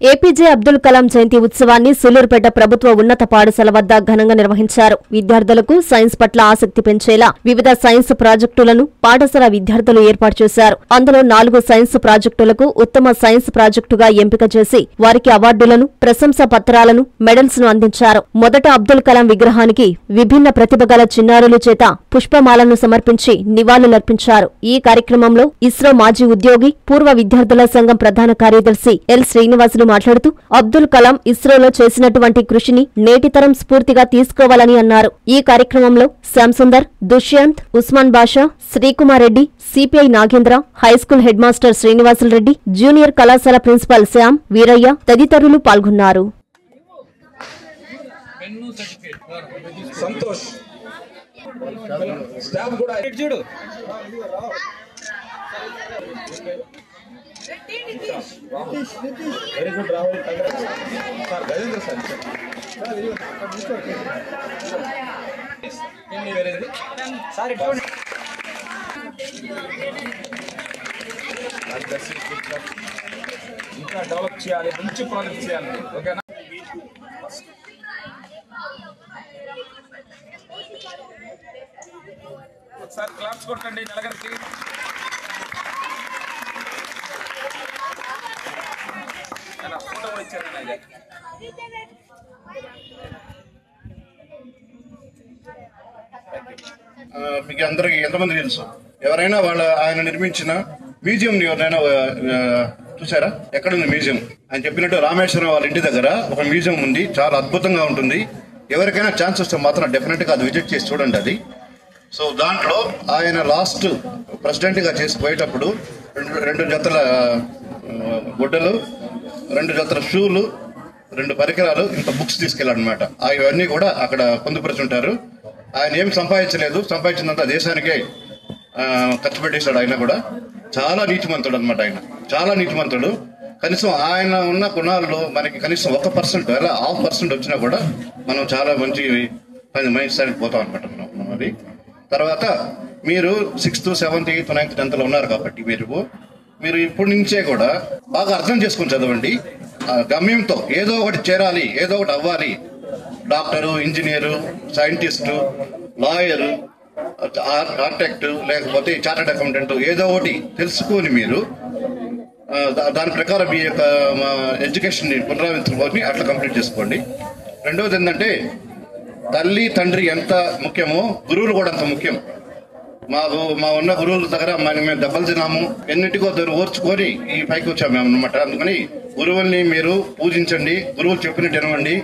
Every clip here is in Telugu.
ఏపీజే అబ్దుల్ కలాం జయంతి ఉత్సవాన్ని సూలూరుపేట ప్రభుత్వ ఉన్నత పాఠశాల వద్ద ఘనంగా నిర్వహించారు. విద్యార్థులకు సైన్స్ పట్ల ఆసక్తి పెంచేలా వివిధ సైన్స్ ప్రాజెక్టులను పాఠశాల విద్యార్థులు ఏర్పాటు చేశారు. అందులో 4 సైన్స్ ప్రాజెక్టులకు ఉత్తమ సైన్స్ ప్రాజెక్టుగా ఎంపిక చేసి వారికి అవార్డులను, ప్రశంసా పత్రాలను, మెడల్స్ ను అందించారు. మొదట అబ్దుల్ కలాం విగ్రహానికి విభిన్న ప్రతిభ గల చిన్నారుల చేత పుష్పమాలను సమర్పించి నివాళులర్పించారు. ఈ కార్యక్రమంలో ఇస్రో మాజీ ఉద్యోగి, పూర్వ విద్యార్థుల సంఘం ప్రధాన కార్యదర్శి ఎల్ శ్రీనివాసులు మాట్లాడుతూ అబ్దుల్ కలాం ఇస్రోలో చేసినటువంటి కృషిని నేటి తరం స్ఫూర్తిగా తీసుకోవాలని అన్నారు. ఈ కార్యక్రమంలో Shyamsundar, Dushyant, Usman Basha, Srikumar Reddy, CPI Nagendra, high school head master Srinivasulu Reddy, junior కళాశాల ప్రిన్సిపాల్ శ్యామ్, వీరయ్య తదితరులు పాల్గొన్నారు. Very good Rahul sir Gajendra sir ఇంకా డెవలప్ చేయాలి, మంచి ప్రాజెక్ట్ చేయాలి. ఓకేనా? ఒకసారి క్లాప్స్ కొట్టండి నలుగురికి. మీకు అందరికి ఎంతమంది తెలుసు? ఎవరైనా ఆయన నిర్మించిన మ్యూజియం ఎవరైనా చూసారా? ఎక్కడుంది మ్యూజియం? ఆయన చెప్పినట్టు రామేశ్వరం వాళ్ళ ఇంటి దగ్గర ఒక మ్యూజియం ఉంది, చాలా అద్భుతంగా ఉంటుంది. ఎవరికైనా ఛాన్స్ వస్తే మాత్రం డెఫినెట్ గా అది విజిట్ చేసి చూడండి అది. సో దాంట్లో ఆయన లాస్ట్ ప్రెసిడెంట్ గా చేసి పోయేటప్పుడు 2 జతల గుడ్డలు, 2 జతల షూలు, 2 పరికరాలు, ఇంత బుక్స్ తీసుకెళ్ళాడనమాట. అవన్నీ కూడా అక్కడ పొందుపరుచుంటారు. ఆయన ఏం సంపాదించలేదు, సంపాదించినంత దేశానికే ఖర్చు పెట్టేశాడు. ఆయన కూడా చాలా నీతిమంతుడు అనమాట. ఆయన చాలా నీతిమంతుడు. కనీసం ఆయన ఉన్న గుణాల్లో మనకి కనీసం 1% అలా 0.5% వచ్చినా కూడా మనం చాలా మంచి మైండ్ స్థాయికి పోతాం అనమాట మనం. అది తర్వాత మీరు 6th, 7th, 8th, 9th, 10th ఉన్నారు కాబట్టి మీరు ఇప్పటి నుంచే కూడా బాగా అర్థం చేసుకుని చదవండి. గమ్యంతో ఏదో ఒకటి చేరాలి, ఏదో ఒకటి అవ్వాలి. Doctor, engineer, scientist, lawyer, architect, లేకపోతే చార్టెడ్ అకౌంటెంట్, ఏదో ఒకటి తెలుసుకొని మీరు దాని ప్రకారం మీ యొక్క ఎడ్యుకేషన్ పునరావృత్తుని అట్లా కంప్లీట్ చేసుకోండి. రెండవది ఏంటంటే తల్లి, తండ్రి ఎంత ముఖ్యమో గురువులు కూడా అంత ముఖ్యం. మా ఉన్న గురువుల దగ్గర మేము దెబ్బలు తిన్నాము, ఎన్నింటికో ఓర్చుకొని ఈ పైకి వచ్చాము మేము అనమాట. అందుకని గురువుల్ని మీరు పూజించండి, గురువులు చెప్పినట్టు వినవండి.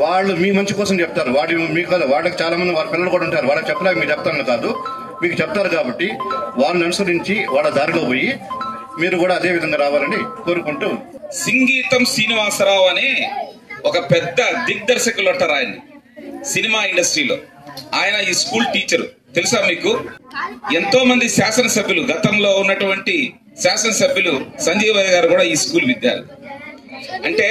వాళ్ళు మీ మంచి కోసం చెప్తారు. మీకు కాదు, వాళ్ళకి చాలా మంది వాళ్ళ పిల్లలు కూడా ఉంటారు. వాళ్ళకి చెప్పలేక మీకు చెప్తాను కాదు, మీకు చెప్తారు కాబట్టి వాళ్ళని అనుసరించి వాళ్ళ దారిలో పోయి మీరు కూడా అదే విధంగా రావాలని కోరుకుంటూ. సింగీతం శ్రీనివాసరావు అనే ఒక పెద్ద దిగ్దర్శకులు ఉంటారు ఆయన సినిమా ఇండస్ట్రీలో. ఆయన ఈ స్కూల్ టీచరు, తెలుసా మీకు? ఎంతో మంది శాసనసభ్యులు, గతంలో ఉన్నటువంటి శాసనసభ్యులు సంజీవయ్య గారు కూడా ఈ స్కూల్ విద్యార్థి. అంటే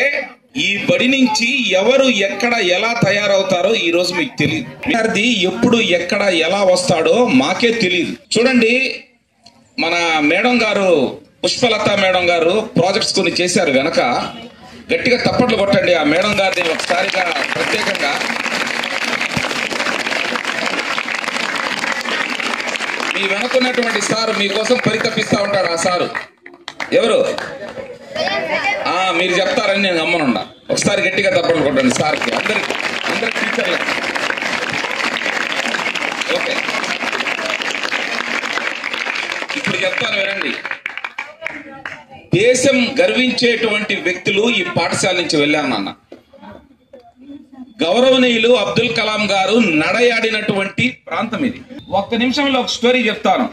ఈ బడి నుంచి ఎవరు ఎక్కడ ఎలా తయారవుతారో ఈ రోజు మీకు తెలియదు. విద్యార్థి ఎప్పుడు ఎక్కడ ఎలా వస్తాడో మాకే తెలియదు. చూడండి, మన మేడం గారు, పుష్పలత మేడం గారు ప్రాజెక్ట్స్ కొన్ని చేశారు. వెనక గట్టిగా తప్పట్లు కొట్టండి ఆ మేడం గారిని ఒకసారిగా ప్రత్యేకంగా. మీ వెనుకున్నటువంటి సారు మీకోసం పరితపిస్తా ఉంటాడు. ఆ సారు ఎవరు? మీరు చెప్తారని నేను నమ్మనున్నా. ఒకసారి గట్టిగా తప్పట్లు కొట్టండి సార్కి, అందరికి టీచర్లు. ఓకే, ఇప్పుడు చెప్తాను వినండి. దేశం గర్వించేటువంటి వ్యక్తులు ఈ పాఠశాల నుంచి వెళ్ళానన్న. గౌరవనీయులు అబ్దుల్ కలాం గారు నడయాడినటువంటి ప్రాంతం ఇది. ఒక్క నిమిషంలో ఒక స్టోరీ చెప్తాను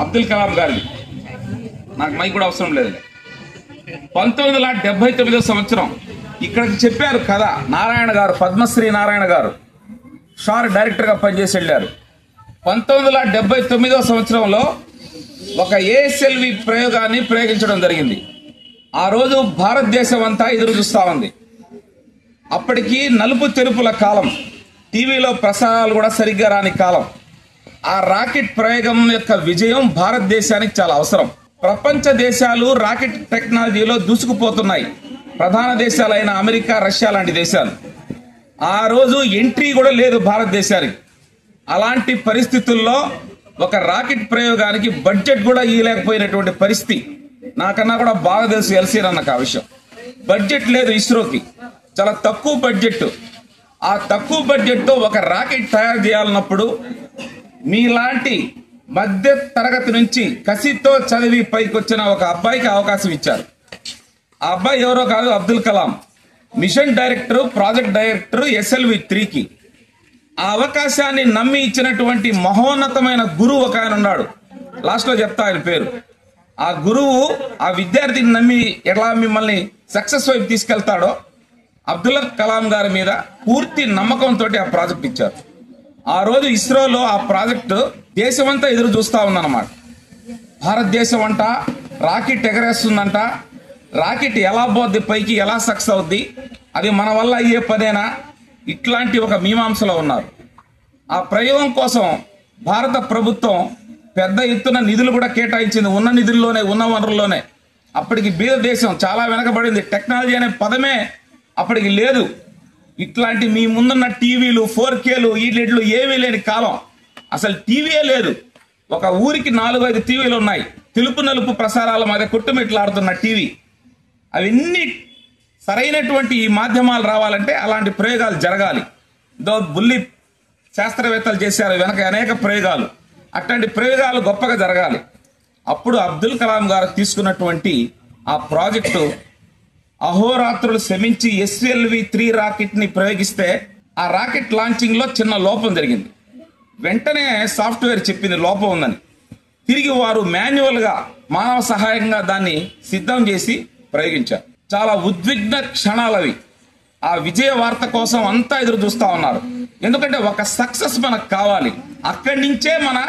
అబ్దుల్ కలాం గారిది. నాకు మైక్ కూడా అవసరం లేదు. 1979 సంవత్సరం ఇక్కడికి చెప్పారు కదా నారాయణ గారు, పద్మశ్రీ నారాయణ గారు షార్ డైరెక్టర్గా పనిచేసి వెళ్ళారు. 1979 సంవత్సరంలో ఒక ఏఎస్ఎల్వి ప్రయోగాన్ని ప్రయోగించడం జరిగింది. ఆ రోజు భారతదేశం అంతా ఎదురు చూస్తా ఉంది. అప్పటికి నలుపు తెరుపుల కాలం, టీవీలో ప్రసారాలు కూడా సరిగ్గా రాని కాలం. ఆ రాకెట్ ప్రయోగం యొక్క విజయం భారతదేశానికి చాలా అవసరం. ప్రపంచ దేశాలు రాకెట్ టెక్నాలజీలో దూసుకుపోతున్నాయి. ప్రధాన దేశాలైన అమెరికా, రష్యా లాంటి దేశాలు. ఆ రోజు ఎంట్రీ కూడా లేదు భారతదేశానికి. అలాంటి పరిస్థితుల్లో ఒక రాకెట్ ప్రయోగానికి బడ్జెట్ కూడా ఇవ్వలేకపోయినటువంటి పరిస్థితి. నాకన్నా కూడా బాగా తెలుసు ఎల్సీ అన్నకు ఆ విషయం. బడ్జెట్ లేదు ఇస్రోకి, చాలా తక్కువ బడ్జెట్. ఆ తక్కువ బడ్జెట్తో ఒక రాకెట్ తయారు చేయాలన్నప్పుడు మీలాంటి మధ్య తరగతి నుంచి కసితో చదివి పైకి వచ్చిన ఒక అబ్బాయికి అవకాశం ఇచ్చారు. ఆ అబ్బాయి ఎవరో కాదు, Abdul Kalam. Mission director, project director SLV-3కి. ఆ అవకాశాన్ని నమ్మి ఇచ్చినటువంటి మహోన్నతమైన గురువు ఒక ఆయన ఉన్నాడు. లాస్ట్లో చెప్తా ఆయన పేరు. ఆ గురువు ఆ విద్యార్థిని నమ్మి ఎలా మిమ్మల్ని సక్సెస్ వైపు తీసుకెళ్తాడో అబ్దుల్ కలాం గారి మీద పూర్తి నమ్మకంతో ఆ ప్రాజెక్ట్ ఇచ్చారు. ఆ రోజు ఇస్రోలో ఆ ప్రాజెక్టు దేశమంతా ఎదురు చూస్తూ ఉందన్నమాట. భారతదేశం అంట రాకెట్ ఎగరేస్తుందంట, రాకెట్ ఎలా పోద్ది పైకి, ఎలా సక్సెస్ అవుద్ది, అది మన వల్ల అయ్యే పనేనా, ఇట్లాంటి ఒక మీమాంసలో ఉన్నారు. ఆ ప్రయోగం కోసం భారత ప్రభుత్వం పెద్ద ఎత్తున నిధులు కూడా కేటాయించింది. ఉన్న నిధుల్లోనే, ఉన్న వనరుల్లోనే. అప్పటికి బీద దేశం, చాలా వెనకబడింది. టెక్నాలజీ అనే పదమే అప్పటికి లేదు. ఇట్లాంటి మీ ముందున్న టీవీలు, 4Kలు, ఈడ్లు ఏమీ లేని కాలం. అసలు టీవీయే లేదు. ఒక ఊరికి 4-5 టీవీలు ఉన్నాయి. తెలుపు నలుపు ప్రసారాల మధ్య కొట్టుమిట్లాడుతున్న టీవీ. అవన్నీ సరైనటువంటి ఈ మాధ్యమాలు రావాలంటే అలాంటి ప్రయోగాలు జరగాలి. బుల్లి శాస్త్రవేత్తలు చేశారు వెనక అనేక ప్రయోగాలు. అట్లాంటి ప్రయోగాలు గొప్పగా జరగాలి. అప్పుడు అబ్దుల్ కలాం గారు తీసుకున్నటువంటి ఆ ప్రాజెక్టు అహోరాత్రులు శ్రమించి SLV-3 రాకెట్ని ప్రయోగిస్తే ఆ రాకెట్ లాంచింగ్లో చిన్న లోపం జరిగింది. వెంటనే సాఫ్ట్వేర్ చెప్పింది లోపం ఉందని. తిరిగి వారు మాన్యువల్గా మానవ సహాయంగా దాన్ని సిద్ధం చేసి ప్రయోగించారు. చాలా ఉద్విగ్న క్షణాలవి. ఆ విజయ వార్త కోసం అంతా ఎదురు చూస్తూ ఉన్నారు. ఎందుకంటే ఒక సక్సెస్ మనకు కావాలి. అక్కడి నుంచే మన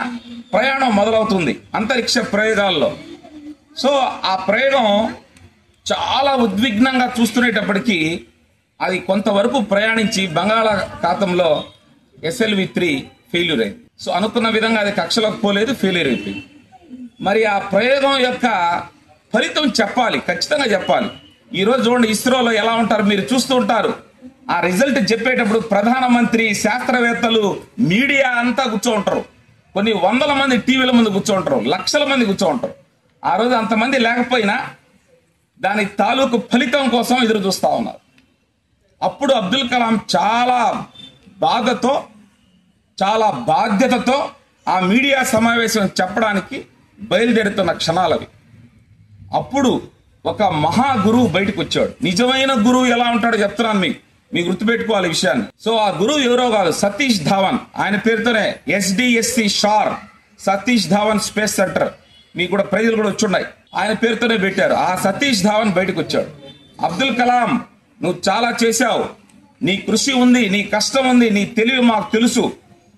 ప్రయాణం మొదలవుతుంది అంతరిక్ష ప్రయోగాల్లో. సో ఆ ప్రయోగం చాలా ఉద్విగ్నంగా చూస్తునేటప్పటికీ అది కొంతవరకు ప్రయాణించి బంగాళాఖాతంలో SLV-3 ఫెయిల్యూర్ అయింది. సో అనుకున్న విధంగా అది కక్షలోకి పోలేదు, ఫెయిల్యూర్ అయిపోయింది. మరి ఆ ప్రయోగం యొక్క ఫలితం చెప్పాలి, ఖచ్చితంగా చెప్పాలి. ఈరోజు చూడండి ఇస్రోలో ఎలా ఉంటారు మీరు చూస్తూ ఉంటారు. ఆ రిజల్ట్ చెప్పేటప్పుడు ప్రధానమంత్రి, శాస్త్రవేత్తలు, మీడియా అంతా కూర్చో ఉంటారు. కొన్ని వందల మంది టీవీల ముందు కూర్చో ఉంటారు, లక్షల మంది కూర్చో ఉంటారు. ఆ రోజు అంతమంది లేకపోయినా దాని తాలూకు ఫలితం కోసం ఎదురు చూస్తూ ఉన్నారు. అప్పుడు అబ్దుల్ కలాం చాలా బాధతో, చాలా బాధ్యతతో ఆ మీడియా సమావేశం చెప్పడానికి బయలుదేరుతున్న క్షణాలవి. అప్పుడు ఒక మహా గురువు బయటకు వచ్చాడు. నిజమైన గురువు ఎలా ఉంటాడో చెప్తున్నాను మీకు గుర్తుపెట్టుకోవాలి విషయాన్ని. సో ఆ గురువు ఎవరో కాదు, సతీష్ ధావన్. ఆయన పేరుతోనే SDSC SHAR, Satish Dhawan space centre. మీకు కూడా ప్రైజులు కూడా వచ్చున్నాయి. ఆయన పేరుతోనే పెట్టారు. ఆ సతీష్ ధావన్ బయటకు వచ్చాడు. అబ్దుల్ కలాం, నువ్వు చాలా చేశావు, నీ కృషి ఉంది, నీ కష్టం ఉంది, నీ తెలివి మాకు తెలుసు,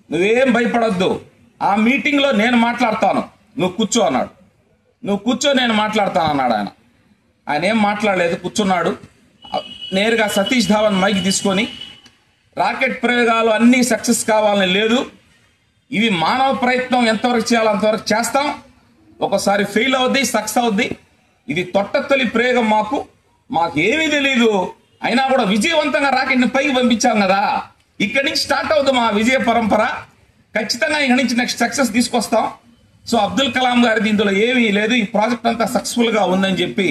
నువ్వేం భయపడొద్దు. ఆ మీటింగ్లో నేను మాట్లాడతాను, నువ్వు కూర్చో అన్నాడు. నువ్వు కూర్చో, నేను మాట్లాడతాను అన్నాడు ఆయన. ఆయన ఏం మాట్లాడలేదు, కూర్చున్నాడు. నేరుగా సతీష్ ధావన్ మైక్ తీసుకొని, రాకెట్ ప్రయోగాలు అన్నీ సక్సెస్ కావాలని లేదు, ఇవి మానవ ప్రయత్నం ఎంతవరకు చేయాలో అంతవరకు చేస్తాం. ఒకసారి ఫెయిల్ అవుద్ది, సక్సెస్ అవుద్ది. ఇది తొట్టతొలి ప్రయోగం, మాకు ఏమీ తెలీదు, అయినా కూడా విజయవంతంగా రాకెట్ని పైకి పంపించాం కదా, ఇక్కడి నుంచి స్టార్ట్ అవుతుంది మా విజయ పరంపర. ఖచ్చితంగా ఇక్కడి నుంచి నెక్స్ట్ సక్సెస్ తీసుకొస్తాం. సో అబ్దుల్ కలాం గారి దీంట్లో ఏమీ లేదు, ఈ ప్రాజెక్ట్ అంతా సక్సెస్ఫుల్గా ఉందని చెప్పి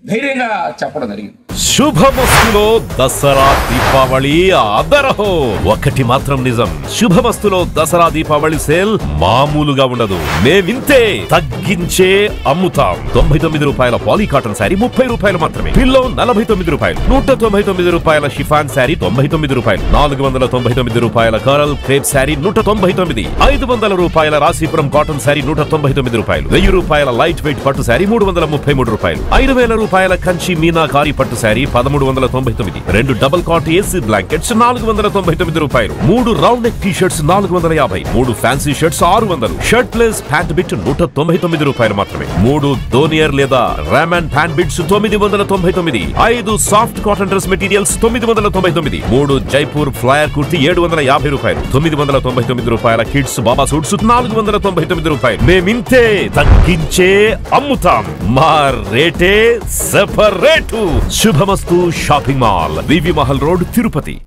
ధైర్యంగా చెప్పడం జరిగింది. శుభమస్తులో దసరా దీపావళి ఆదరహో. ఒకటి మాత్రం నిజం, శుభమస్తులో దసరా దీపావళి సేల్ మామూలుగా ఉండదు. మేమింతే తగ్గించే అమ్ముతాం. 99 రూపాయల పాలీ కాటన్ శారీ 30 రూపాయలు మాత్రమే. పిల్లో 49 రూపాయలు. 199 రూపాయల షిఫాన్ శారీ 99 రూపాయలు. 499 రూపాయల కరల్ క్రేప్ శారీ 199. 500 రూపాయల రాశీపురం కాటన్ శారీ 199 రూపాయలు. 1000 రూపాయల లైట్ వెయిట్ పట్టు శారీ 333 రూపాయలు. 5000 రూపాయల కంచి మీనాకారి పట్టు sari 1399. 2 double cot AC blankets 499 రూపాయలు. 3 round neck T shirts 450. 3 fancy shirts 600. Shirt plus pant bit 199 రూపాయలు మాత్రమే. 3 దోనియర్ లేదా Raymond pant bits 999. 5 soft cotton dress materials 999. 3 Jaipur ఫ్లయర్ కుర్తీ 750 రూపాయలు. 999 రూపాయల కిడ్స్ బాబా సూట్స్ 499 రూపాయలు. మేమింతే తగ్గించే అమ్ముతాం. మా రేటే సెపరేటు. శుభమస్తు షాపింగ్ మాల్, వివి మహల్ రోడ్, తిరుపతి.